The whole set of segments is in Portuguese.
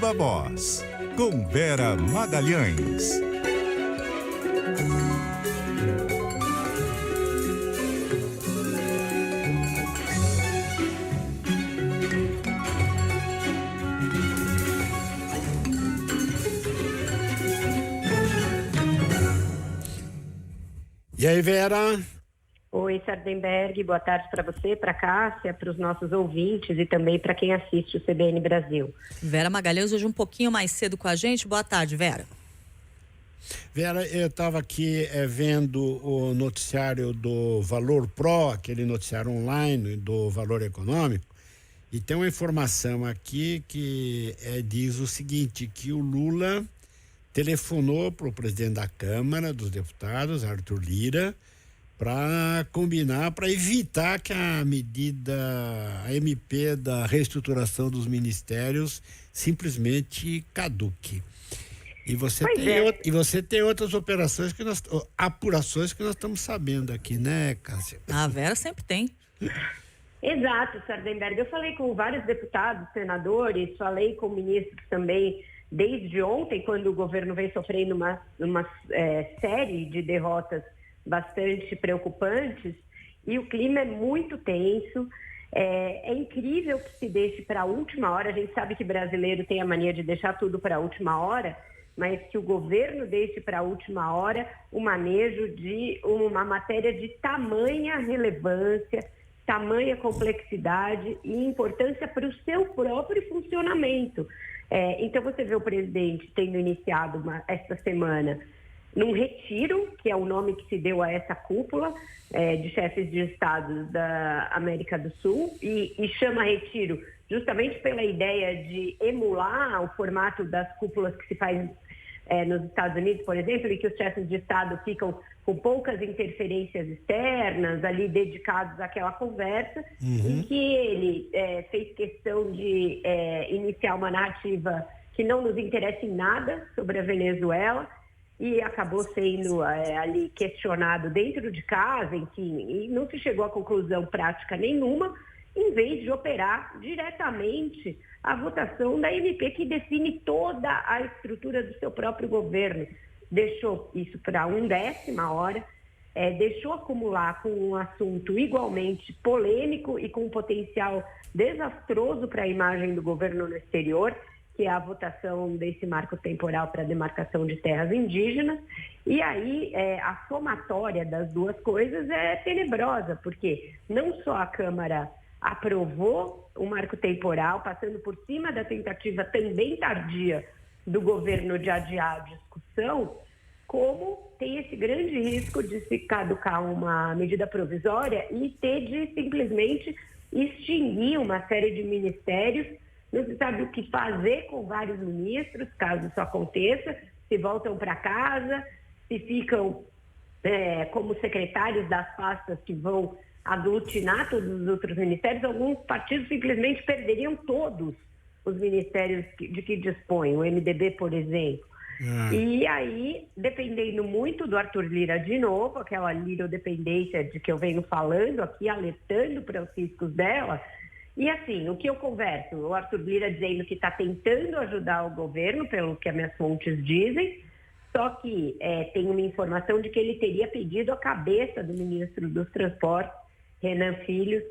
Viva Voz, com Vera Magalhães. E aí, Vera? Oi, Sardenberg, boa tarde para você, para a Cássia, para os nossos ouvintes e também para quem assiste o CBN Brasil. Vera Magalhães hoje um pouquinho mais cedo com a gente. Boa tarde, Vera. Vera, eu estava aqui vendo o noticiário do Valor Pro, aquele noticiário online do Valor Econômico, e tem uma informação aqui que diz o seguinte, que o Lula telefonou para o presidente da Câmara dos Deputados, Arthur Lira, para combinar, para evitar que a medida, a MP da reestruturação dos ministérios simplesmente caduque. E você tem outras operações apurações que nós estamos sabendo aqui, né, Cássia? A Vera sempre tem. Exato, Sardenberg. Eu falei com vários deputados, senadores, falei com ministros também desde ontem, quando o governo vem sofrendo uma série de derrotas bastante preocupantes, e o clima é muito tenso. É incrível que se deixe para a última hora. A gente sabe que brasileiro tem a mania de deixar tudo para a última hora, mas que o governo deixe para a última hora o manejo de uma matéria de tamanha relevância, tamanha complexidade e importância para o seu próprio funcionamento. Então você vê o presidente tendo iniciado esta semana num retiro, que é o nome que se deu a essa cúpula de chefes de estados da América do Sul, e chama retiro justamente pela ideia de emular o formato das cúpulas que se faz nos Estados Unidos, por exemplo, em que os chefes de estado ficam com poucas interferências externas, ali dedicados àquela conversa, em que ele fez questão de iniciar uma narrativa que não nos interessa em nada sobre a Venezuela, e acabou sendo ali questionado dentro de casa, enfim, e não se chegou a conclusão prática nenhuma, em vez de operar diretamente a votação da MP, que define toda a estrutura do seu próprio governo. Deixou isso para 1/10 hora, deixou acumular com um assunto igualmente polêmico e com um potencial desastroso para a imagem do governo no exterior, que é a votação desse marco temporal para a demarcação de terras indígenas. E aí a somatória das duas coisas é tenebrosa, porque não só a Câmara aprovou o marco temporal, passando por cima da tentativa também tardia do governo de adiar a discussão, como tem esse grande risco de se caducar uma medida provisória e ter de simplesmente extinguir uma série de ministérios. Não se sabe o que fazer com vários ministros, caso isso aconteça, se voltam para casa, se ficam como secretários das pastas que vão aglutinar todos os outros ministérios. Alguns partidos simplesmente perderiam todos os ministérios de que dispõem, o MDB, por exemplo. E aí, dependendo muito do Arthur Lira de novo, aquela lirodependência de que eu venho falando aqui, alertando para os riscos dela. E assim, o que eu converso, o Arthur Lira dizendo que está tentando ajudar o governo, pelo que as minhas fontes dizem, só que tem uma informação de que ele teria pedido a cabeça do ministro dos Transportes, Renan Filho,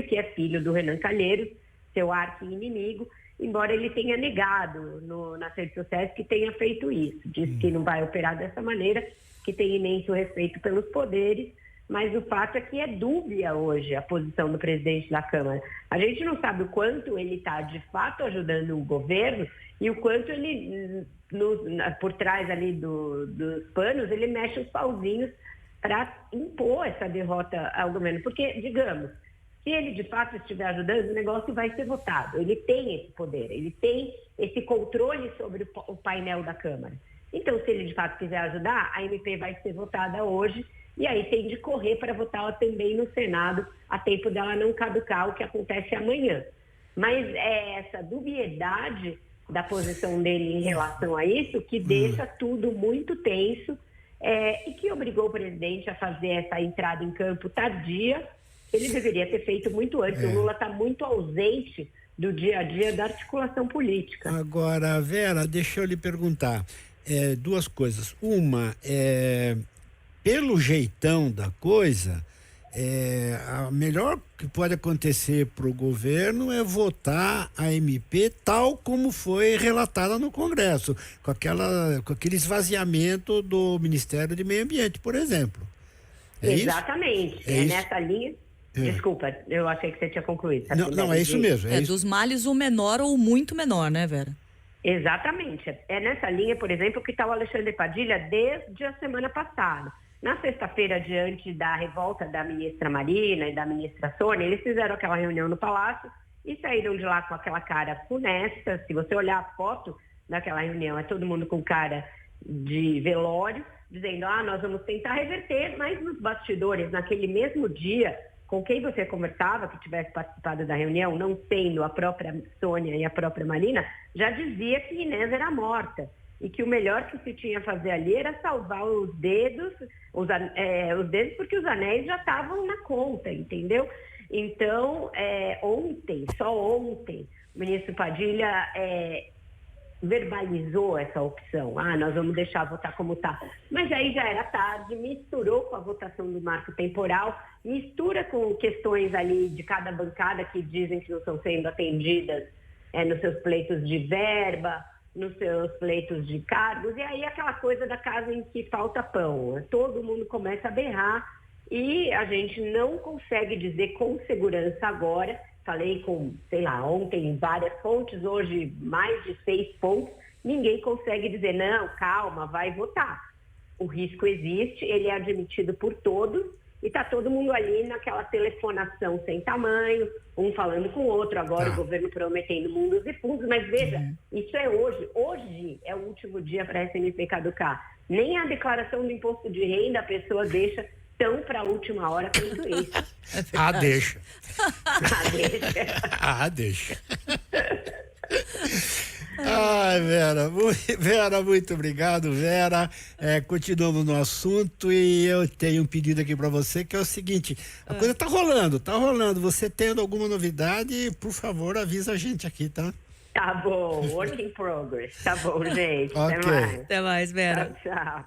que é filho do Renan Calheiros, seu arqui-inimigo, embora ele tenha negado nas redes sociais que tenha feito isso. Diz que não vai operar dessa maneira, que tem imenso respeito pelos poderes, mas o fato é que é dúbia hoje a posição do presidente da Câmara. A gente não sabe o quanto ele está de fato ajudando o governo e o quanto ele, por trás ali dos panos, ele mexe os pauzinhos para impor essa derrota ao governo. Porque, digamos, se ele de fato estiver ajudando, o negócio vai ser votado. Ele tem esse poder, ele tem esse controle sobre o painel da Câmara. Então, se ele de fato quiser ajudar, a MP vai ser votada hoje e aí tem de correr para votá-la também no Senado, a tempo dela não caducar, o que acontece amanhã. Mas é essa dubiedade da posição dele em relação a isso que deixa tudo muito tenso e que obrigou o presidente a fazer essa entrada em campo tardia. Ele deveria ter feito muito antes. O Lula está muito ausente do dia a dia da articulação política. Agora, Vera, deixa eu lhe perguntar duas coisas. Uma, pelo jeitão da coisa, a melhor que pode acontecer para o governo é votar a MP tal como foi relatada no Congresso, com aquele esvaziamento do Ministério de Meio Ambiente, por exemplo. Exatamente. É isso? Nessa linha. Desculpa, eu achei que você tinha concluído. Não, é isso mesmo. Dos males o menor ou muito menor, né, Vera? Exatamente. É nessa linha, por exemplo, que está o Alexandre Padilha desde a semana passada. Na sexta-feira, diante da revolta da ministra Marina e da ministra Sônia, eles fizeram aquela reunião no Palácio e saíram de lá com aquela cara funesta. Se você olhar a foto daquela reunião, é todo mundo com cara de velório, dizendo, nós vamos tentar reverter, mas nos bastidores, naquele mesmo dia, com quem você conversava, que tivesse participado da reunião, não sendo a própria Sônia e a própria Marina, já dizia que Inés era morta. E que o melhor que se tinha a fazer ali era salvar os dedos, porque os anéis já estavam na conta, entendeu? Então, só ontem, o ministro Padilha verbalizou essa opção. Nós vamos deixar votar como está. Mas aí já era tarde, misturou com a votação do marco temporal, mistura com questões ali de cada bancada que dizem que não estão sendo atendidas nos seus pleitos de verba, nos seus pleitos de cargos, e aí aquela coisa da casa em que falta pão. Todo mundo começa a berrar e a gente não consegue dizer com segurança agora. Falei com, ontem várias fontes, hoje mais de 6 pontos, ninguém consegue dizer, não, calma, vai votar. O risco existe, ele é admitido por todos, e está todo mundo ali naquela telefonação sem tamanho, um falando com o outro, agora o governo prometendo mundos e fundos, mas veja, isso é hoje é o último dia para a SNP caducar. Nem a declaração do imposto de renda a pessoa deixa tão para a última hora quanto isso. Deixa. Deixa. Deixa. Ai, Vera, muito obrigado, Vera. Continuamos no assunto e eu tenho um pedido aqui para você, que é o seguinte: a coisa tá rolando. Você tendo alguma novidade, por favor, avisa a gente aqui, tá? Tá bom, work in progress. Tá bom, gente. Ok. Até mais. Até mais, Vera. Tchau.